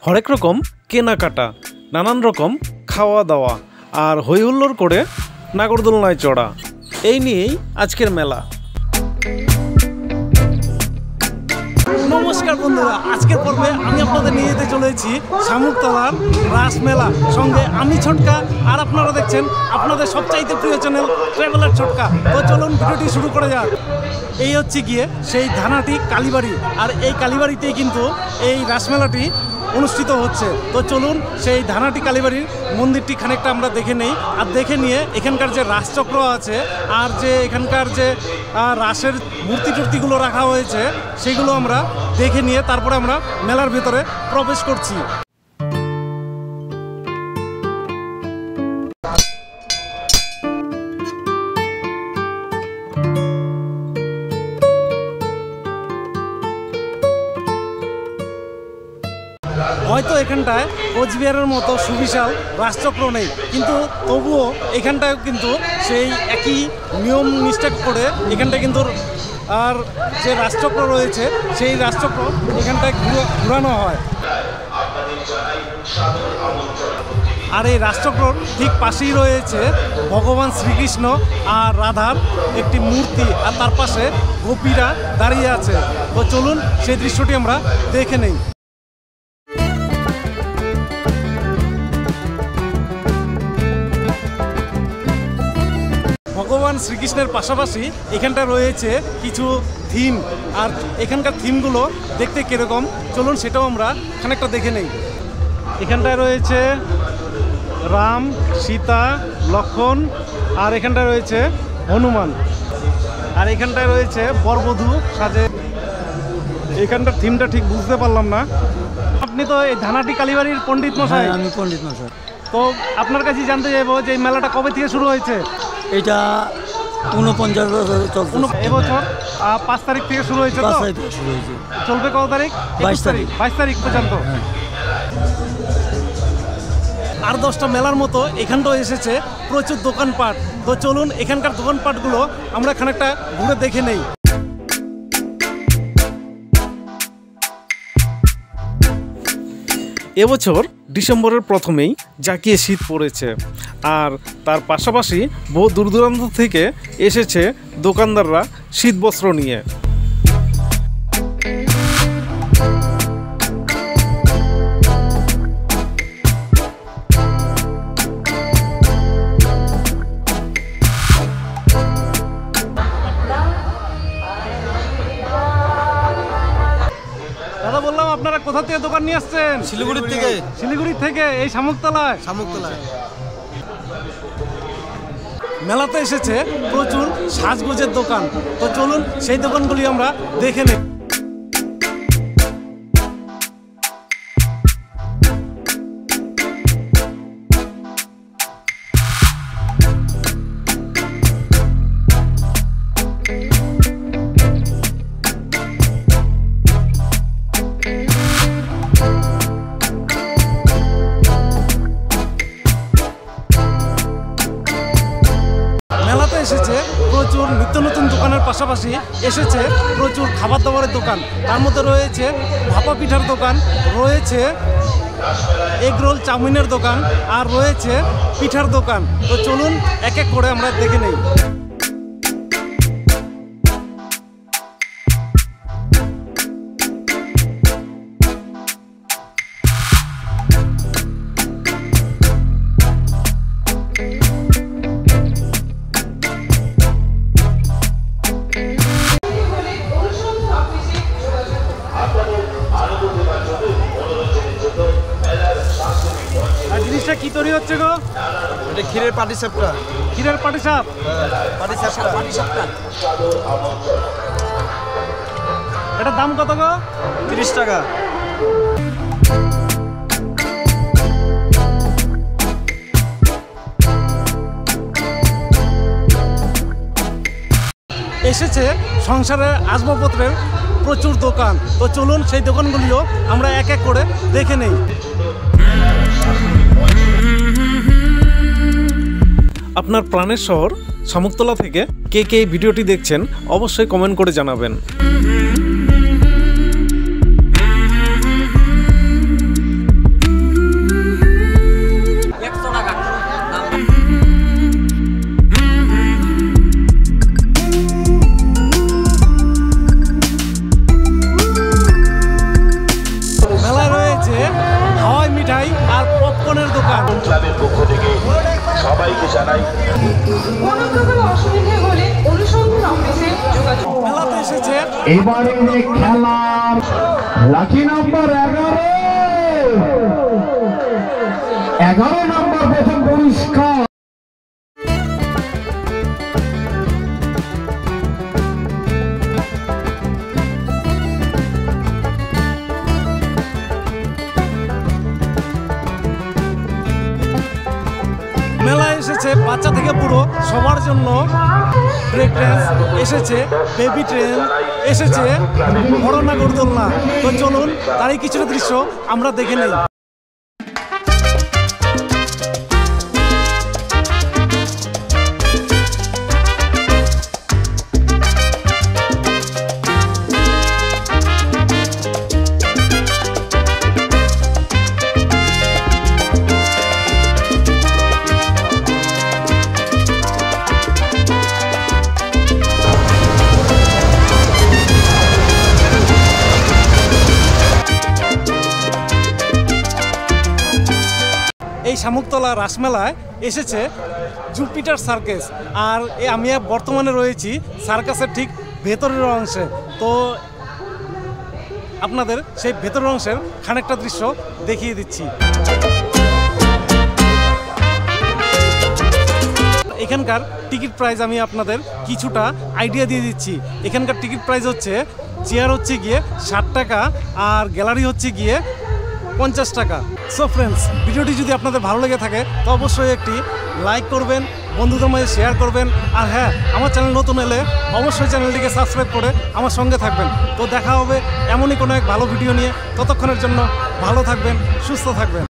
হরেক রকম কেনাকাটা, নানান রকম খাওয়া দাওয়া আর হইহুল্লোড় করে নাগরদোলনায় চড়া, এই নিয়েই আজকের মেলা। নমস্কার বন্ধুরা, আজকের পর্বে আমি আপনাদের নিয়ে যেতে চলেছি শামুকতলার রাস মেলা। সঙ্গে আমি ছোটকা, আর আপনারা দেখছেন আপনাদের সবচাইতে প্রিয় চ্যানেল ট্রাভেলার ছোটকা। তো চলুন ভিডিওটি শুরু করা যাক। এই হচ্ছে গিয়ে সেই ধানাটি কালীবাড়ি, আর এই কালীবাড়িতেই কিন্তু এই রাসমেলাটি অনুষ্ঠিত হচ্ছে। তো চলুন সেই ধানাটি কালীবাড়ির মন্দিরটি খানিকটা আমরা দেখে নেই, আর দেখে নিয়ে এখানকার যে রাসচক্র আছে আর যে এখানকার যে রাসের মূর্তি টূর্তিগুলো রাখা হয়েছে সেগুলো আমরা দেখে নিয়ে তারপরে আমরা মেলার ভেতরে প্রবেশ করছি। হয়তো এখানটায় কোচবিহারের মতো সুবিশাল রাসচক্র নেই, কিন্তু তবুও এখানটায় কিন্তু সেই একই নিয়ম নিষ্ঠা করে এখানটায় কিন্তু আর যে রাসচক্র রয়েছে সেই রাসচক্র এখানটায় ঘুরানো হয়। আর এই রাসচক্রর ঠিক পাশেই রয়েছে ভগবান শ্রীকৃষ্ণ আর রাধার একটি মূর্তি, আর তার পাশে গোপীরা দাঁড়িয়ে আছে। তো চলুন সেই দৃশ্যটি আমরা দেখে নেই। ভগবান শ্রীকৃষ্ণের পাশাপাশি এখানটা রয়েছে কিছু থিম, আর এখানকার থিমগুলো দেখতে কীরকম চলুন সেটাও আমরা খানিকটা দেখে নেই। এখানটায় রয়েছে রাম, সীতা, লক্ষ্মণ, আর এখানটায় রয়েছে হনুমান, আর এখানটায় রয়েছে বরবধূ সাজে। এখানটার থিমটা ঠিক বুঝতে পারলাম না। আপনি তো এই ধানাটি কালীবাড়ির পণ্ডিত মশাই? আমি পণ্ডিত মশাই। তো আপনার কাছে জানতে চাইবো যে এই মেলাটা কবে থেকে শুরু হয়েছে? এটা 49 বছর চলছে। এবছর 5 তারিখ থেকে শুরু হয়েছে। 5 তারিখ থেকে শুরু হয়েছে। চলবে কত তারিখ? 22 তারিখ। 22 তারিখ পর্যন্ত। আর 10টা মেলার মতো এখানটাও এসেছে প্রচুর দোকানপাট। তো চলুন এখানকার দোকানপাটগুলো আমরা খানিকটা ঘুরে দেখে নেই। এবছর ডিসেম্বরের প্রথমেই জাঁকিয়ে শীত পড়েছে, আর তার পাশাপাশি বহু দূর দূরান্ত থেকে এসেছে দোকানদাররা শীতবস্ত্র নিয়ে। দাদা, বললাম আপনারা কোথা থেকে দোকান নিয়ে আসছেন? শিলিগুড়ি থেকে। শিলিগুড়ি থেকে এই শামুকতলায়? শামুকতলায়। মেলাতে এসেছে প্রচুর সাজগোজের দোকান। তো চলুন সেই দোকানগুলি আমরা দেখে নিই। এসেছে প্রচুর নিত্য নতুন দোকানের পাশাপাশি এসেছে প্রচুর খাবার দাবারের দোকান। তার মধ্যে রয়েছে ভাপা পিঠার দোকান, রয়েছে এগরোল চাউমিনের দোকান, আর রয়েছে পিঠার দোকান। তো চলুন এক এক করে আমরা দেখে নেই। জিনিসটা কি তৈরি হচ্ছে গো? এটা ক্ষীরের পাটিসাপটা। ক্ষীরের পাটিসাপ? পাটিসাপটা। এটার দাম কত গো? 30 টাকা। এসেছে সংসারের আসবাবপত্রের প্রচুর দোকান। তো চলুন সেই দোকানগুলিও আমরা এক এক করে দেখে নেই। আপনার প্রাণের শহর শামুকতলা থেকে কে কে এই ভিডিওটি দেখছেন অবশ্যই কমেন্ট করে জানাবেন। এবারে খেলার লাকি নাম্বার 11 নম্বর প্রথম পুরস্কার। মেলায় এসেছে বাচ্চা থেকে বুড়ো সবার জন্য। ব্রেক ড্যান্স এসেছে, বেবি ট্রেন এসেছে, বড় নাগরদোলনা। তো চলুন তারই কিছুটা দৃশ্য আমরা দেখে নেই। এই শামুকতলা রাসমেলায় এসেছে জুপিটার সার্কাস। আর আমি বর্তমানে রয়েছি সার্কাসের ঠিক ভেতরের অংশে। তো আপনাদের সেই ভেতরের অংশের খানিকটা দৃশ্য দেখিয়ে দিচ্ছি। এখানকার টিকিট প্রাইস আমি আপনাদের কিছুটা আইডিয়া দিয়ে দিচ্ছি। এখানকার টিকিট প্রাইস হচ্ছে, চেয়ার হচ্ছে গিয়ে 60 টাকা আর গ্যালারি হচ্ছে গিয়ে 50 টাকা। সো ফ্রেন্ডস, ভিডিওটি যদি আপনাদের ভালো লেগে থাকে তো অবশ্যই একটি লাইক করবেন, বন্ধুদের মাঝে শেয়ার করবেন। আর হ্যাঁ, আমার চ্যানেল নতুন এলে অবশ্যই চ্যানেলটিকে সাবস্ক্রাইব করে আমার সঙ্গে থাকবেন। তো দেখা হবে এমনই কোনো এক ভালো ভিডিও নিয়ে। ততক্ষণের জন্য ভালো থাকবেন, সুস্থ থাকবেন।